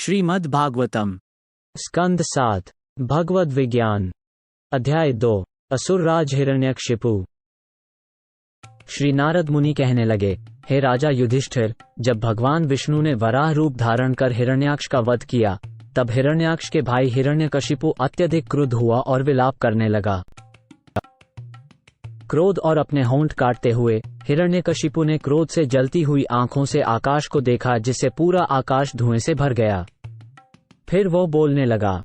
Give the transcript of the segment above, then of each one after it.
श्रीमद् भागवतम स्कंद 7 भगवद विज्ञान अध्याय 2 असुरराज हिरण्यकशिपु। श्री नारद मुनि कहने लगे, हे राजा युधिष्ठिर, जब भगवान विष्णु ने वराह रूप धारण कर हिरण्याक्ष का वध किया, तब हिरण्याक्ष के भाई हिरण्यकशिपु अत्यधिक क्रुद्ध हुआ और विलाप करने लगा। क्रोध और अपने होंठ काटते हुए हिरण्यकशिपु ने क्रोध से जलती हुई आंखों से आकाश को देखा, जिससे पूरा आकाश धुएं से भर गया। फिर वो बोलने लगा।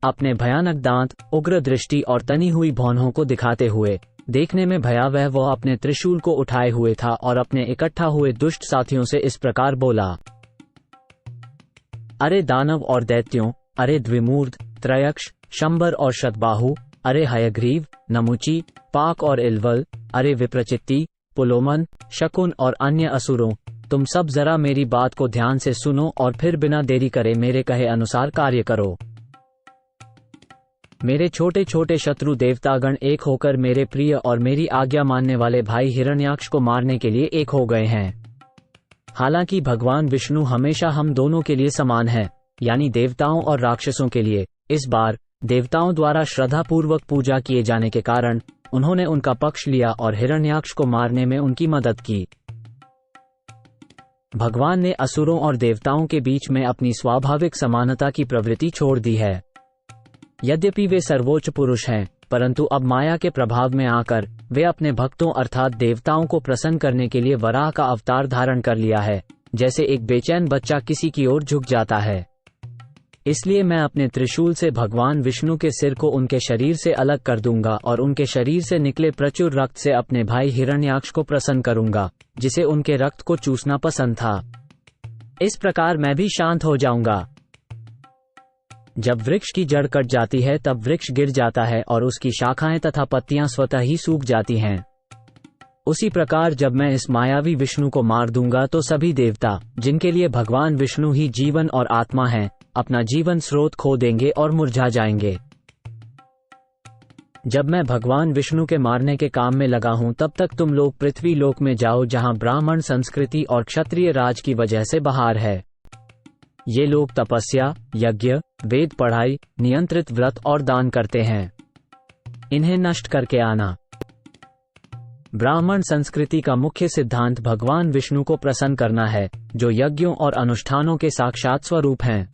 अपने भयानक दांत, उग्र दृष्टि और तनी हुई भौहों को दिखाते हुए, देखने में भयावह, वो अपने त्रिशूल को उठाए हुए था और अपने इकट्ठा हुए दुष्ट साथियों से इस प्रकार बोला। अरे दानव और दैत्यों, अरे द्विमूर्ध, त्रयक्ष, शंबर और शतबाहु, अरे हयग्रीव, नमुची, पाक और इलवल, अरे विप्रचित्ति, पुलोमन, शकुन और अन्य असुरों, तुम सब जरा मेरी बात को ध्यान से सुनो और फिर बिना देरी करे मेरे कहे अनुसार कार्य करो। मेरे छोटे छोटे शत्रु देवतागण एक होकर मेरे प्रिय और मेरी आज्ञा मानने वाले भाई हिरण्याक्ष को मारने के लिए एक हो गए हैं। हालांकि भगवान विष्णु हमेशा हम दोनों के लिए समान है, यानी देवताओं और राक्षसों के लिए। इस बार देवताओं द्वारा श्रद्धापूर्वक पूजा किए जाने के कारण उन्होंने उनका पक्ष लिया और हिरण्याक्ष को मारने में उनकी मदद की। भगवान ने असुरों और देवताओं के बीच में अपनी स्वाभाविक समानता की प्रवृत्ति छोड़ दी है। यद्यपि वे सर्वोच्च पुरुष हैं, परंतु अब माया के प्रभाव में आकर वे अपने भक्तों अर्थात देवताओं को प्रसन्न करने के लिए वराह का अवतार धारण कर लिया है, जैसे एक बेचैन बच्चा किसी की ओर झुक जाता है। इसलिए मैं अपने त्रिशूल से भगवान विष्णु के सिर को उनके शरीर से अलग कर दूंगा और उनके शरीर से निकले प्रचुर रक्त से अपने भाई हिरण्याक्ष को प्रसन्न करूंगा, जिसे उनके रक्त को चूसना पसंद था। इस प्रकार मैं भी शांत हो जाऊंगा। जब वृक्ष की जड़ कट जाती है तब वृक्ष गिर जाता है और उसकी शाखाएं तथा पत्तियां स्वतः ही सूख जाती हैं। उसी प्रकार जब मैं इस मायावी विष्णु को मार दूंगा तो सभी देवता, जिनके लिए भगवान विष्णु ही जीवन और आत्मा हैं, अपना जीवन स्रोत खो देंगे और मुरझा जाएंगे। जब मैं भगवान विष्णु के मारने के काम में लगा हूं, तब तक तुम लोग पृथ्वी लोक में जाओ, जहां ब्राह्मण संस्कृति और क्षत्रिय राज की वजह से बहार है। ये लोग तपस्या, यज्ञ, वेद पढ़ाई, नियंत्रित व्रत और दान करते हैं। इन्हें नष्ट करके आना। ब्राह्मण संस्कृति का मुख्य सिद्धांत भगवान विष्णु को प्रसन्न करना है, जो यज्ञों और अनुष्ठानों के साक्षात स्वरूप हैं।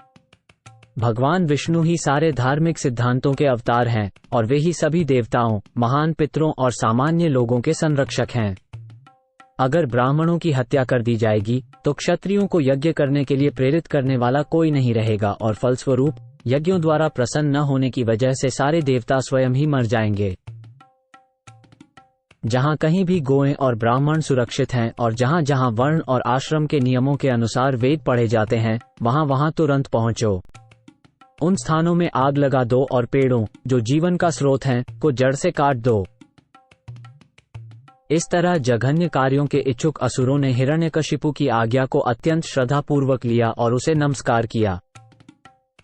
भगवान विष्णु ही सारे धार्मिक सिद्धांतों के अवतार हैं और वे ही सभी देवताओं, महान पितरों और सामान्य लोगों के संरक्षक हैं। अगर ब्राह्मणों की हत्या कर दी जाएगी तो क्षत्रियों को यज्ञ करने के लिए प्रेरित करने वाला कोई नहीं रहेगा और फलस्वरूप यज्ञों द्वारा प्रसन्न न होने की वजह से सारे देवता स्वयं ही मर जाएंगे। जहां कहीं भी गोएं और ब्राह्मण सुरक्षित हैं और जहां जहां वर्ण और आश्रम के नियमों के अनुसार वेद पढ़े जाते हैं, वहां वहां तुरंत पहुंचो। उन स्थानों में आग लगा दो और पेड़ों, जो जीवन का स्रोत हैं, को जड़ से काट दो। इस तरह जघन्य कार्यों के इच्छुक असुरों ने हिरण्यकशिपु की आज्ञा को अत्यंत श्रद्धापूर्वक लिया और उसे नमस्कार किया।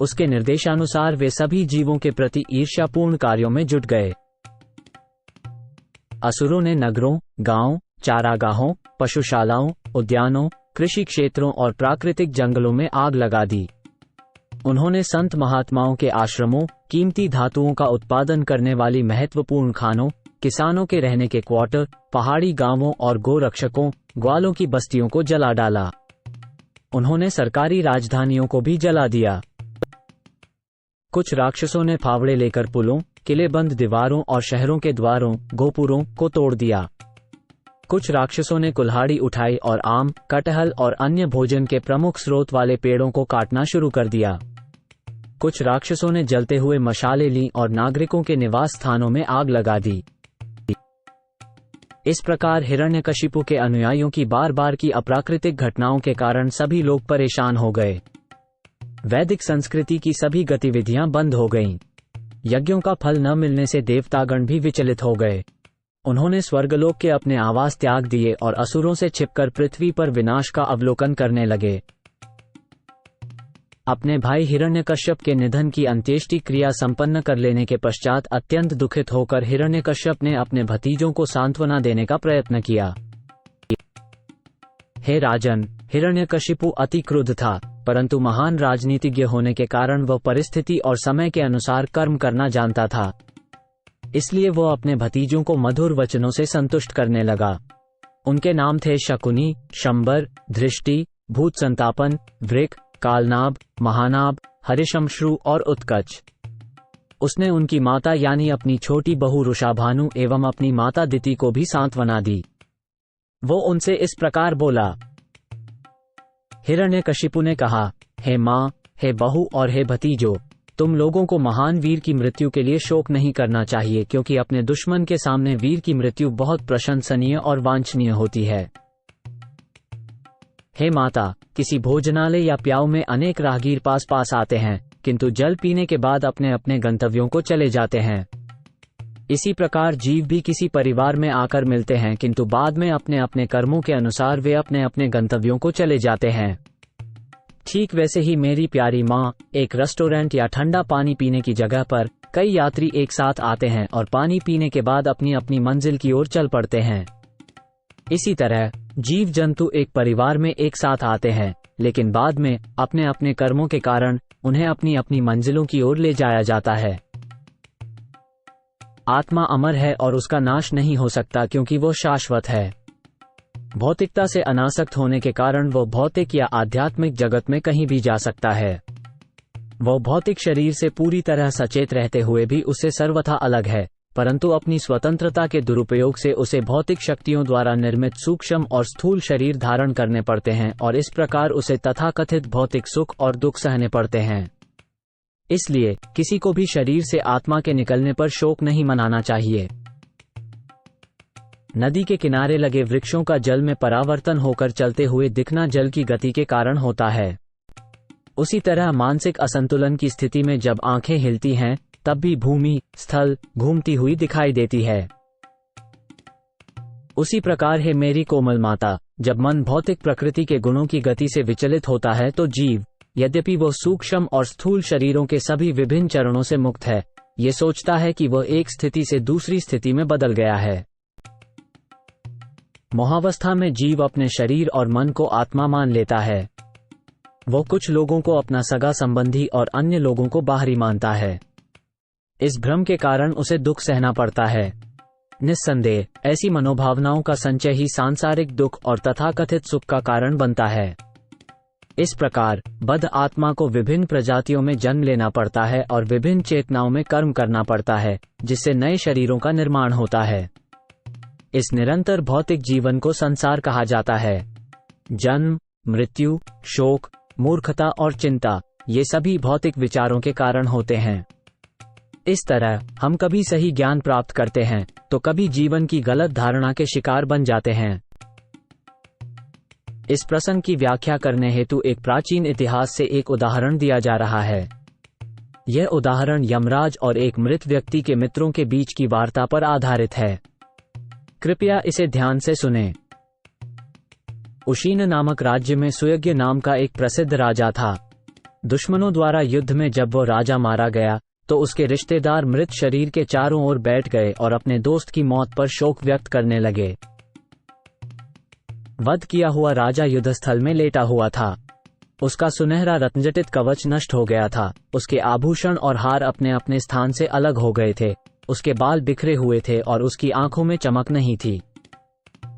उसके निर्देशानुसार वे सभी जीवों के प्रति ईर्ष्यापूर्ण कार्यों में जुट गए। असुरों ने नगरों, गांवों, चारागाहों, पशुशालाओं, उद्यानों, कृषि क्षेत्रों और प्राकृतिक जंगलों में आग लगा दी। उन्होंने संत महात्माओं के आश्रमों, कीमती धातुओं का उत्पादन करने वाली महत्वपूर्ण खानों, किसानों के रहने के क्वार्टर, पहाड़ी गांवों और गोरक्षकों, ग्वालों की बस्तियों को जला डाला। उन्होंने सरकारी राजधानियों को भी जला दिया। कुछ राक्षसों ने फावड़े लेकर पुलों, किलेबंद दीवारों और शहरों के द्वारों, गोपुरों को तोड़ दिया। कुछ राक्षसों ने कुल्हाड़ी उठाई और आम, कटहल और अन्य भोजन के प्रमुख स्रोत वाले पेड़ों को काटना शुरू कर दिया। कुछ राक्षसों ने जलते हुए मशाले ली और नागरिकों के निवास स्थानों में आग लगा दी। इस प्रकार हिरण्यकशिपु के अनुयायियों की बार बार की अप्राकृतिक घटनाओं के कारण सभी लोग परेशान हो गए। वैदिक संस्कृति की सभी गतिविधियां बंद हो गईं। यज्ञों का फल न मिलने से देवतागण भी विचलित हो गए। उन्होंने स्वर्गलोक के अपने आवास त्याग दिए और असुरों से छिपकर पृथ्वी पर विनाश का अवलोकन करने लगे। अपने भाई हिरण्यकश्यप के निधन की अंत्येष्टि क्रिया संपन्न कर लेने के पश्चात अत्यंत दुखित होकर हिरण्यकश्यप ने अपने भतीजों को सांत्वना देने का प्रयत्न किया। हे राजन, हिरण्यकशिपु अति क्रुद्ध था, परंतु महान राजनीतिज्ञ होने के कारण वह परिस्थिति और समय के अनुसार कर्म करना जानता था। इसलिए वह अपने भतीजों को मधुर वचनों से संतुष्ट करने लगा। उनके नाम थे शकुनी, शंबर, धृष्टि, भूत संतापन, वृक, कालनाभ, महानाभ, हरिशमश्रु और उत्कच। उसने उनकी माता यानी अपनी छोटी बहू रुषाभानु एवं अपनी माता दिति को भी सांत्वना दी। वो उनसे इस प्रकार बोला। हिरण्यकशिपु ने कहा, हे माँ, हे बहू और हे भतीजो, तुम लोगों को महान वीर की मृत्यु के लिए शोक नहीं करना चाहिए, क्योंकि अपने दुश्मन के सामने वीर की मृत्यु बहुत प्रशंसनीय और वांछनीय होती है। हे माता, किसी भोजनालय या प्याऊ में अनेक राहगीर पास आते हैं, किंतु जल पीने के बाद अपने अपने गंतव्यों को चले जाते हैं। इसी प्रकार जीव भी किसी परिवार में आकर मिलते हैं, किंतु बाद में अपने अपने कर्मों के अनुसार वे अपने अपने गंतव्यों को चले जाते हैं। ठीक वैसे ही मेरी प्यारी माँ, एक रेस्टोरेंट या ठंडा पानी पीने की जगह पर कई यात्री एक साथ आते हैं और पानी पीने के बाद अपनी अपनी मंजिल की ओर चल पड़ते हैं। इसी तरह जीव जंतु एक परिवार में एक साथ आते हैं, लेकिन बाद में अपने अपने कर्मों के कारण उन्हें अपनी अपनी मंजिलों की ओर ले जाया जाता है। आत्मा अमर है और उसका नाश नहीं हो सकता, क्योंकि वो शाश्वत है। भौतिकता से अनासक्त होने के कारण वो भौतिक या आध्यात्मिक जगत में कहीं भी जा सकता है। वो भौतिक शरीर से पूरी तरह सचेत रहते हुए भी उससे सर्वथा अलग है, परंतु अपनी स्वतंत्रता के दुरुपयोग से उसे भौतिक शक्तियों द्वारा निर्मित सूक्ष्म और स्थूल शरीर धारण करने पड़ते हैं और इस प्रकार उसे तथाकथित भौतिक सुख और दुख सहने पड़ते हैं। इसलिए किसी को भी शरीर से आत्मा के निकलने पर शोक नहीं मनाना चाहिए। नदी के किनारे लगे वृक्षों का जल में परावर्तन होकर चलते हुए दिखना जल की गति के कारण होता है। उसी तरह मानसिक असंतुलन की स्थिति में जब आंखें हिलती हैं, तब भी भूमि स्थल घूमती हुई दिखाई देती है। उसी प्रकार है मेरी कोमल माता, जब मन भौतिक प्रकृति के गुणों की गति से विचलित होता है तो जीव, यद्यपि वो सूक्ष्म और स्थूल शरीरों के सभी विभिन्न चरणों से मुक्त है, ये सोचता है कि वह एक स्थिति से दूसरी स्थिति में बदल गया है। मोहावस्था में जीव अपने शरीर और मन को आत्मा मान लेता है। वो कुछ लोगों को अपना सगा संबंधी और अन्य लोगों को बाहरी मानता है। इस भ्रम के कारण उसे दुख सहना पड़ता है। निस्संदेह ऐसी मनोभावनाओं का संचय ही सांसारिक दुख और तथाकथित सुख का कारण बनता है। इस प्रकार बद्ध आत्मा को विभिन्न प्रजातियों में जन्म लेना पड़ता है और विभिन्न चेतनाओं में कर्म करना पड़ता है, जिससे नए शरीरों का निर्माण होता है। इस निरंतर भौतिक जीवन को संसार कहा जाता है। जन्म, मृत्यु, शोक, मूर्खता और चिंता, ये सभी भौतिक विचारों के कारण होते हैं। इस तरह हम कभी सही ज्ञान प्राप्त करते हैं तो कभी जीवन की गलत धारणा के शिकार बन जाते हैं। इस प्रसंग की व्याख्या करने हेतु एक प्राचीन इतिहास से एक उदाहरण दिया जा रहा है। यह उदाहरण यमराज और एक मृत व्यक्ति के मित्रों के बीच की वार्ता पर आधारित है। कृपया इसे ध्यान से सुनें। उशीन नामक राज्य में सुयज्ञ नाम का एक प्रसिद्ध राजा था। दुश्मनों द्वारा युद्ध में जब वो राजा मारा गया तो उसके रिश्तेदार मृत शरीर के चारों ओर बैठ गए और अपने दोस्त की मौत पर शोक व्यक्त करने लगे। वध किया हुआ राजा युद्धस्थल में लेटा हुआ था। उसका सुनहरा रत्नजटित कवच नष्ट हो गया था। उसके आभूषण और हार अपने अपने स्थान से अलग हो गए थे। उसके बाल बिखरे हुए थे और उसकी आंखों में चमक नहीं थी।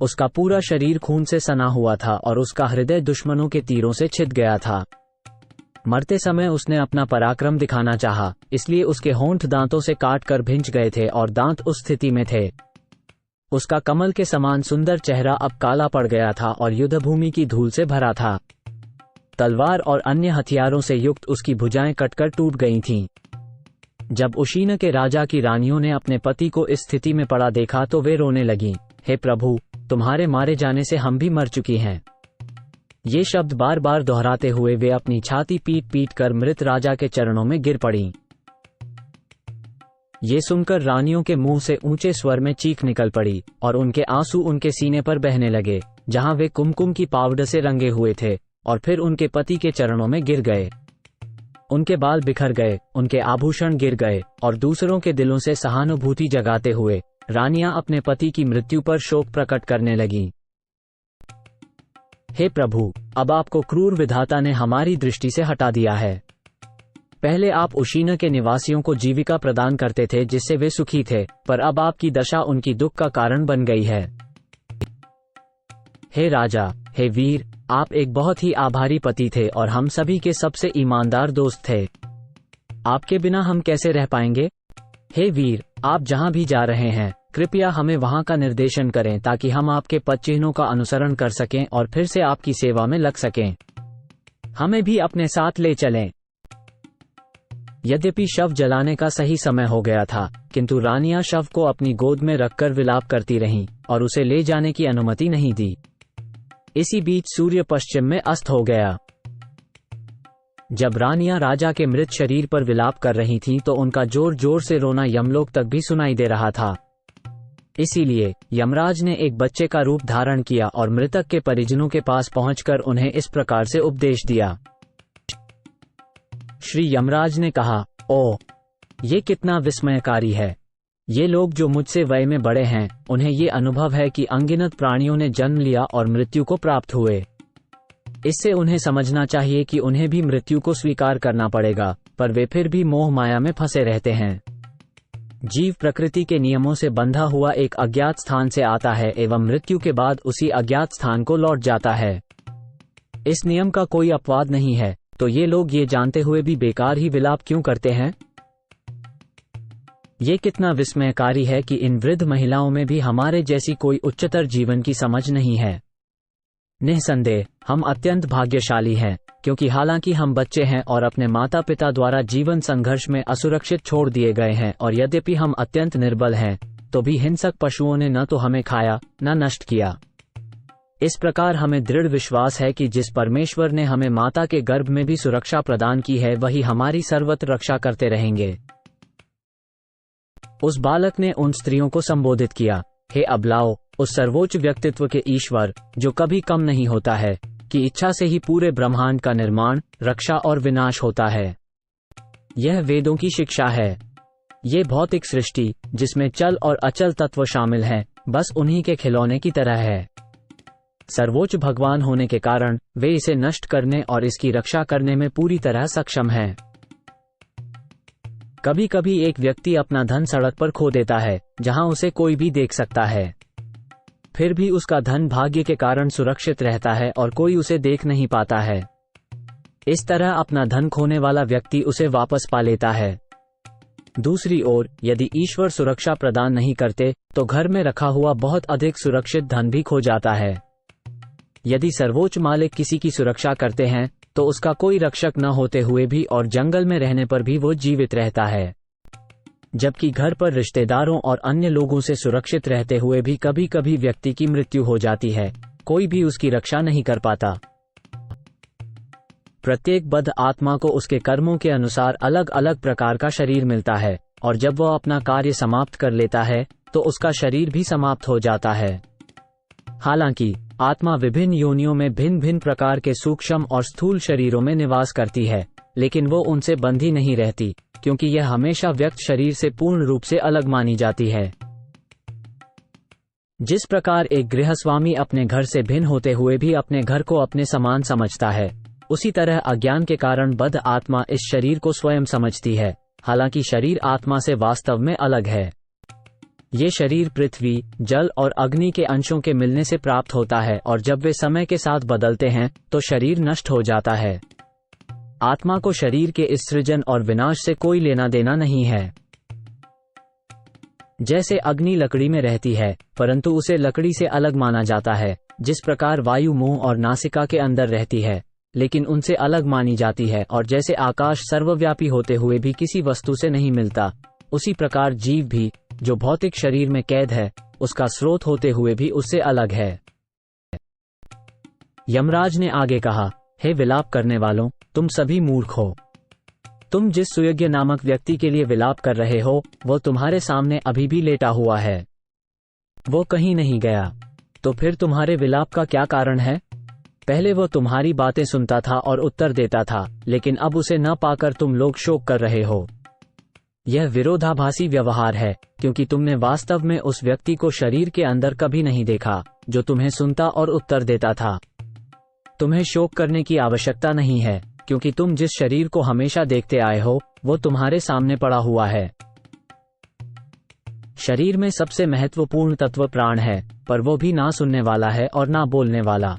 उसका पूरा शरीर खून से सना हुआ था और उसका हृदय दुश्मनों के तीरों से छिद गया था। मरते समय उसने अपना पराक्रम दिखाना चाहा, इसलिए उसके होंठ दांतों से काट कर भिंच गए थे और दांत उस स्थिति में थे। उसका कमल के समान सुंदर चेहरा अब काला पड़ गया था और युद्धभूमि की धूल से भरा था। तलवार और अन्य हथियारों से युक्त उसकी भुजाएं कटकर टूट गई थीं। जब उशीन के राजा की रानियों ने अपने पति को इस स्थिति में पड़ा देखा तो वे रोने लगीं, हे प्रभु, तुम्हारे मारे जाने से हम भी मर चुकी हैं। ये शब्द बार बार दोहराते हुए वे अपनी छाती पीट पीट कर मृत राजा के चरणों में गिर पड़ीं। ये सुनकर रानियों के मुंह से ऊंचे स्वर में चीख निकल पड़ी और उनके आंसू उनके सीने पर बहने लगे, जहां वे कुमकुम की पाउडर से रंगे हुए थे, और फिर उनके पति के चरणों में गिर गए। उनके बाल बिखर गए, उनके आभूषण गिर गए और दूसरों के दिलों से सहानुभूति जगाते हुए रानियां अपने पति की मृत्यु पर शोक प्रकट करने लगीं। हे प्रभु, अब आपको क्रूर विधाता ने हमारी दृष्टि से हटा दिया है। पहले आप उशीना के निवासियों को जीविका प्रदान करते थे जिससे वे सुखी थे, पर अब आपकी दशा उनकी दुख का कारण बन गई है। हे राजा, हे वीर, आप एक बहुत ही आभारी पति थे और हम सभी के सबसे ईमानदार दोस्त थे। आपके बिना हम कैसे रह पाएंगे? हे वीर, आप जहां भी जा रहे हैं, कृपया हमें वहां का निर्देशन करें ताकि हम आपके पद चिन्हों का अनुसरण कर सकें और फिर से आपकी सेवा में लग सकें। हमें भी अपने साथ ले चलें। यद्यपि शव जलाने का सही समय हो गया था, किंतु रानियां शव को अपनी गोद में रखकर विलाप करती रहीं और उसे ले जाने की अनुमति नहीं दी। इसी बीच सूर्य पश्चिम में अस्त हो गया। जब रानियां राजा के मृत शरीर पर विलाप कर रही थीं तो उनका जोर जोर से रोना यमलोक तक भी सुनाई दे रहा था। इसीलिए यमराज ने एक बच्चे का रूप धारण किया और मृतक के परिजनों के पास पहुंचकर उन्हें इस प्रकार से उपदेश दिया। श्री यमराज ने कहा, ओह, ये कितना विस्मयकारी है। ये लोग जो मुझसे वय में बड़े हैं, उन्हें ये अनुभव है कि अनगिनत प्राणियों ने जन्म लिया और मृत्यु को प्राप्त हुए। इससे उन्हें समझना चाहिए कि उन्हें भी मृत्यु को स्वीकार करना पड़ेगा, पर वे फिर भी मोह माया में फंसे रहते हैं। जीव प्रकृति के नियमों से बंधा हुआ एक अज्ञात स्थान से आता है एवं मृत्यु के बाद उसी अज्ञात स्थान को लौट जाता है। इस नियम का कोई अपवाद नहीं है, तो ये लोग ये जानते हुए भी बेकार ही विलाप क्यों करते हैं? ये कितना विस्मयकारी है कि इन वृद्ध महिलाओं में भी हमारे जैसी कोई उच्चतर जीवन की समझ नहीं है। निःसंदेह हम अत्यंत भाग्यशाली हैं, क्योंकि हालांकि हम बच्चे हैं और अपने माता पिता द्वारा जीवन संघर्ष में असुरक्षित छोड़ दिए गए हैं, और यद्यपि हम अत्यंत निर्बल हैं, तो भी हिंसक पशुओं ने न तो हमें खाया न नष्ट किया। इस प्रकार हमें दृढ़ विश्वास है कि जिस परमेश्वर ने हमें माता के गर्भ में भी सुरक्षा प्रदान की है, वही हमारी सर्वत्र रक्षा करते रहेंगे। उस बालक ने उन स्त्रियों को संबोधित किया, हे अबलाओ, उस सर्वोच्च व्यक्तित्व के ईश्वर, जो कभी कम नहीं होता है, की इच्छा से ही पूरे ब्रह्मांड का निर्माण, रक्षा और विनाश होता है। यह वेदों की शिक्षा है। ये भौतिक सृष्टि, जिसमें चल और अचल तत्व शामिल हैं, बस उन्हीं के खिलौने की तरह है। सर्वोच्च भगवान होने के कारण वे इसे नष्ट करने और इसकी रक्षा करने में पूरी तरह सक्षम हैं। कभी कभी एक व्यक्ति अपना धन सड़क पर खो देता है, जहां उसे कोई भी देख सकता है। फिर भी उसका धन भाग्य के कारण सुरक्षित रहता है और कोई उसे देख नहीं पाता है। इस तरह अपना धन खोने वाला व्यक्ति उसे वापस पा लेता है। दूसरी ओर, यदि ईश्वर सुरक्षा प्रदान नहीं करते, तो घर में रखा हुआ बहुत अधिक सुरक्षित धन भी खो जाता है। यदि सर्वोच्च मालिक किसी की सुरक्षा करते हैं, तो उसका कोई रक्षक न होते हुए भी और जंगल में रहने पर भी वो जीवित रहता है, जबकि घर पर रिश्तेदारों और अन्य लोगों से सुरक्षित रहते हुए भी कभी कभी व्यक्ति की मृत्यु हो जाती है। कोई भी उसकी रक्षा नहीं कर पाता। प्रत्येक बद्ध आत्मा को उसके कर्मों के अनुसार अलग अलग प्रकार का शरीर मिलता है, और जब वह अपना कार्य समाप्त कर लेता है, तो उसका शरीर भी समाप्त हो जाता है। हालांकि आत्मा विभिन्न योनियों में भिन्न भिन्न प्रकार के सूक्ष्म और स्थूल शरीरों में निवास करती है, लेकिन वो उनसे बंधी नहीं रहती, क्योंकि यह हमेशा व्यक्त शरीर से पूर्ण रूप से अलग मानी जाती है। जिस प्रकार एक गृहस्वामी अपने घर से भिन्न होते हुए भी अपने घर को अपने समान समझता है, उसी तरह अज्ञान के कारण बद्ध आत्मा इस शरीर को स्वयं समझती है, हालांकि शरीर आत्मा से वास्तव में अलग है। ये शरीर पृथ्वी, जल और अग्नि के अंशों के मिलने से प्राप्त होता है, और जब वे समय के साथ बदलते हैं तो शरीर नष्ट हो जाता है। आत्मा को शरीर के इस सृजन और विनाश से कोई लेना देना नहीं है। जैसे अग्नि लकड़ी में रहती है, परंतु उसे लकड़ी से अलग माना जाता है, जिस प्रकार वायु मुंह और नासिका के अंदर रहती है, लेकिन उनसे अलग मानी जाती है, और जैसे आकाश सर्वव्यापी होते हुए भी किसी वस्तु से नहीं मिलता, उसी प्रकार जीव भी, जो भौतिक शरीर में कैद है, उसका स्रोत होते हुए भी उससे अलग है। यमराज ने आगे कहा, हे विलाप करने वालों, तुम सभी मूर्ख हो। तुम जिस सुयज्ञ नामक व्यक्ति के लिए विलाप कर रहे हो, वो तुम्हारे सामने अभी भी लेटा हुआ है। वो कहीं नहीं गया। तो फिर तुम्हारे विलाप का क्या कारण है? पहले वो तुम्हारी बातें सुनता था और उत्तर देता था, लेकिन अब उसे न पाकर तुम लोग शोक कर रहे हो। यह विरोधाभासी व्यवहार है, क्योंकि तुमने वास्तव में उस व्यक्ति को शरीर के अंदर कभी नहीं देखा, जो तुम्हें सुनता और उत्तर देता था। तुम्हें शोक करने की आवश्यकता नहीं है, क्योंकि तुम जिस शरीर को हमेशा देखते आए हो वो तुम्हारे सामने पड़ा हुआ है। शरीर में सबसे महत्वपूर्ण तत्व प्राण है, पर वो भी ना सुनने वाला है और ना बोलने वाला।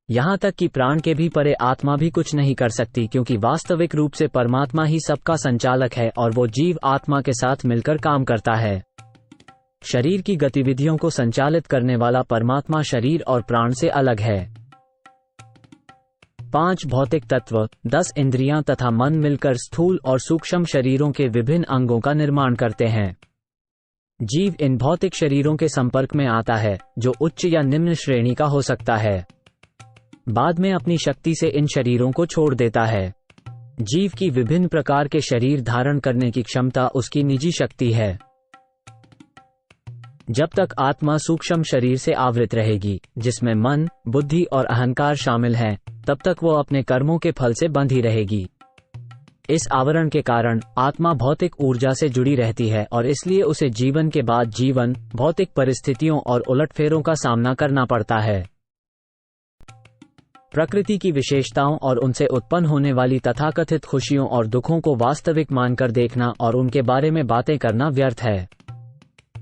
यहाँ तक कि प्राण के भी परे आत्मा भी कुछ नहीं कर सकती, क्योंकि वास्तविक रूप से परमात्मा ही सबका संचालक है और वो जीव आत्मा के साथ मिलकर काम करता है। शरीर की गतिविधियों को संचालित करने वाला परमात्मा शरीर और प्राण से अलग है। 5 भौतिक तत्व, 10 इंद्रियां तथा मन मिलकर स्थूल और सूक्ष्म शरीरों के विभिन्न अंगों का निर्माण करते हैं। जीव इन भौतिक शरीरों के संपर्क में आता है, जो उच्च या निम्न श्रेणी का हो सकता है। बाद में अपनी शक्ति से इन शरीरों को छोड़ देता है। जीव की विभिन्न प्रकार के शरीर धारण करने की क्षमता उसकी निजी शक्ति है। जब तक आत्मा सूक्ष्म शरीर से आवृत रहेगी, जिसमें मन, बुद्धि और अहंकार शामिल हैं, तब तक वो अपने कर्मों के फल से बंधी रहेगी। इस आवरण के कारण आत्मा भौतिक ऊर्जा से जुड़ी रहती है और इसलिए उसे जीवन के बाद जीवन, भौतिक परिस्थितियों और उलटफेरों का सामना करना पड़ता है। प्रकृति की विशेषताओं और उनसे उत्पन्न होने वाली तथाकथित खुशियों और दुखों को वास्तविक मानकर देखना और उनके बारे में बातें करना व्यर्थ है।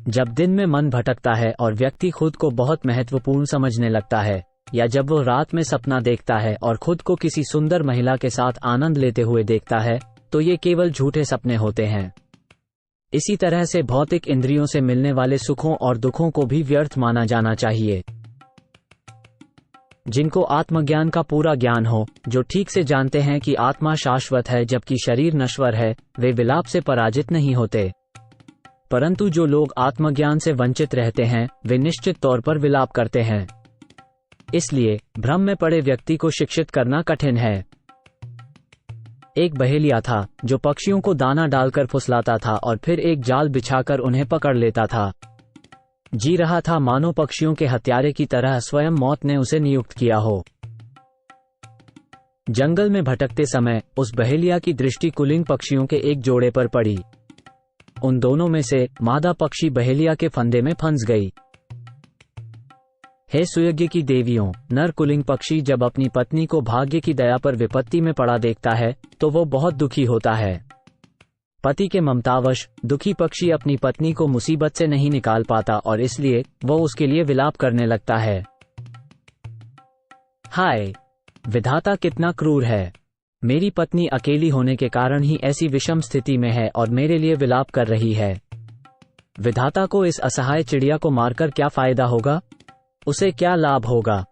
जब दिन में मन भटकता है और व्यक्ति खुद को बहुत महत्वपूर्ण समझने लगता है, या जब वो रात में सपना देखता है और खुद को किसी सुंदर महिला के साथ आनंद लेते हुए देखता है, तो ये केवल झूठे सपने होते हैं। इसी तरह से भौतिक इंद्रियों से मिलने वाले सुखों और दुखों को भी व्यर्थ माना जाना चाहिए। जिनको आत्मज्ञान का पूरा ज्ञान हो, जो ठीक से जानते हैं कि आत्मा शाश्वत है जबकि शरीर नश्वर है, वे विलाप से पराजित नहीं होते। परंतु जो लोग आत्मज्ञान से वंचित रहते हैं, वे निश्चित तौर पर विलाप करते हैं। इसलिए भ्रम में पड़े व्यक्ति को शिक्षित करना कठिन है। एक बहेलिया था जो पक्षियों को दाना डालकर फुसलाता था और फिर एक जाल बिछाकर उन्हें पकड़ लेता था। जी रहा था मानो पक्षियों के हत्यारे की तरह स्वयं मौत ने उसे नियुक्त किया हो। जंगल में भटकते समय उस बहेलिया की दृष्टि कुलिंग पक्षियों के एक जोड़े पर पड़ी। उन दोनों में से मादा पक्षी बहेलिया के फंदे में फंस गई। हे सुयज्ञ की देवियों, नर कुलिंग पक्षी जब अपनी पत्नी को भाग्य की दया पर विपत्ति में पड़ा देखता है तो वो बहुत दुखी होता है। पति के ममतावश दुखी पक्षी अपनी पत्नी को मुसीबत से नहीं निकाल पाता और इसलिए वो उसके लिए विलाप करने लगता है। हाय, विधाता कितना क्रूर है। मेरी पत्नी अकेली होने के कारण ही ऐसी विषम स्थिति में है और मेरे लिए विलाप कर रही है। विधाता को इस असहाय चिड़िया को मारकर क्या फायदा होगा? उसे क्या लाभ होगा?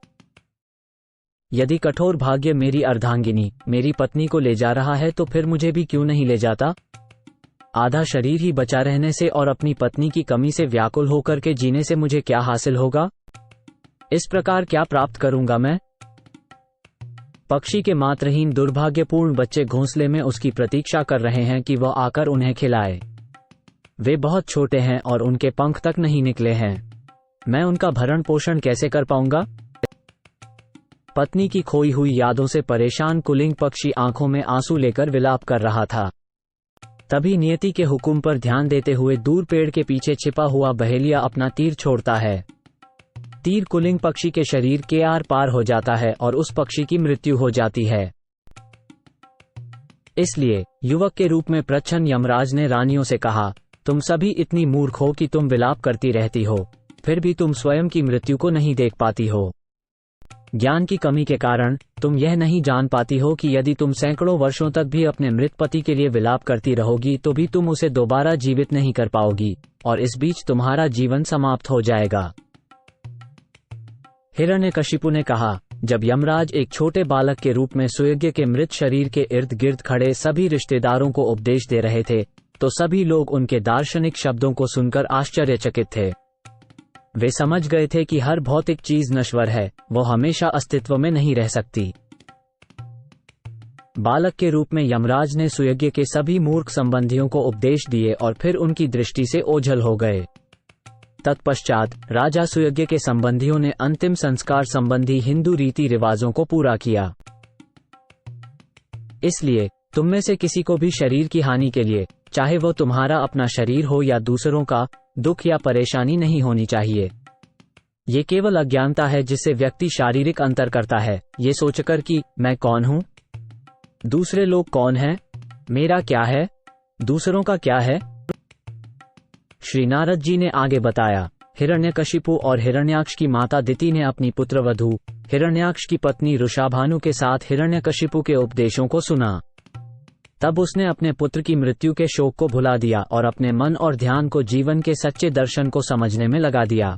यदि कठोर भाग्य मेरी अर्धांगिनी, मेरी पत्नी को ले जा रहा है तो फिर मुझे भी क्यों नहीं ले जाता? आधा शरीर ही बचा रहने से और अपनी पत्नी की कमी से व्याकुल होकर के जीने से मुझे क्या हासिल होगा? इस प्रकार क्या प्राप्त करूंगा मैं? पक्षी के मात्रहीन दुर्भाग्यपूर्ण बच्चे घोंसले में उसकी प्रतीक्षा कर रहे हैं कि वह आकर उन्हें खिलाए। वे बहुत छोटे हैं और उनके पंख तक नहीं निकले हैं। मैं उनका भरण पोषण कैसे कर पाऊंगा? पत्नी की खोई हुई यादों से परेशान कुलिंग पक्षी आंखों में आंसू लेकर विलाप कर रहा था। तभी नियति के हुक्म पर ध्यान देते हुए दूर पेड़ के पीछे छिपा हुआ बहेलिया अपना तीर छोड़ता है। तीर कुलिंग पक्षी के शरीर के आर पार हो जाता है और उस पक्षी की मृत्यु हो जाती है। इसलिए युवक के रूप में प्रच्छन्न यमराज ने रानियों से कहा, तुम सभी इतनी मूर्ख हो कि तुम विलाप करती रहती हो, फिर भी तुम स्वयं की मृत्यु को नहीं देख पाती हो। ज्ञान की कमी के कारण तुम यह नहीं जान पाती हो कि यदि तुम सैकड़ों वर्षों तक भी अपने मृत पति के लिए विलाप करती रहोगी तो भी तुम उसे दोबारा जीवित नहीं कर पाओगी और इस बीच तुम्हारा जीवन समाप्त हो जाएगा। हिरण्यकशिपु ने कहा, जब यमराज एक छोटे बालक के रूप में सुयज्ञ के मृत शरीर के इर्द गिर्द खड़े सभी रिश्तेदारों को उपदेश दे रहे थे, तो सभी लोग उनके दार्शनिक शब्दों को सुनकर आश्चर्यचकित थे। वे समझ गए थे कि हर भौतिक चीज नश्वर है, वो हमेशा अस्तित्व में नहीं रह सकती। बालक के रूप में यमराज ने सुयज्ञ के सभी मूर्ख संबंधियों को उपदेश दिए और फिर उनकी दृष्टि से ओझल हो गए। तत्पश्चात राजा सुयज्ञ के संबंधियों ने अंतिम संस्कार संबंधी हिंदू रीति रिवाजों को पूरा किया। इसलिए तुम में से किसी को भी शरीर की हानि के लिए, चाहे वो तुम्हारा अपना शरीर हो या दूसरों का, दुख या परेशानी नहीं होनी चाहिए। ये केवल अज्ञानता है जिससे व्यक्ति शारीरिक अंतर करता है, ये सोचकर कि मैं कौन हूं, दूसरे लोग कौन हैं, मेरा क्या है, दूसरों का क्या है। श्री नारद जी ने आगे बताया, हिरण्यकशिपु और हिरण्याक्ष की माता दिति ने अपनी पुत्रवधू हिरण्याक्ष की पत्नी ऋषाभानु के साथ हिरण्यकशिपु के उपदेशों को सुना। तब उसने अपने पुत्र की मृत्यु के शोक को भुला दिया और अपने मन और ध्यान को जीवन के सच्चे दर्शन को समझने में लगा दिया।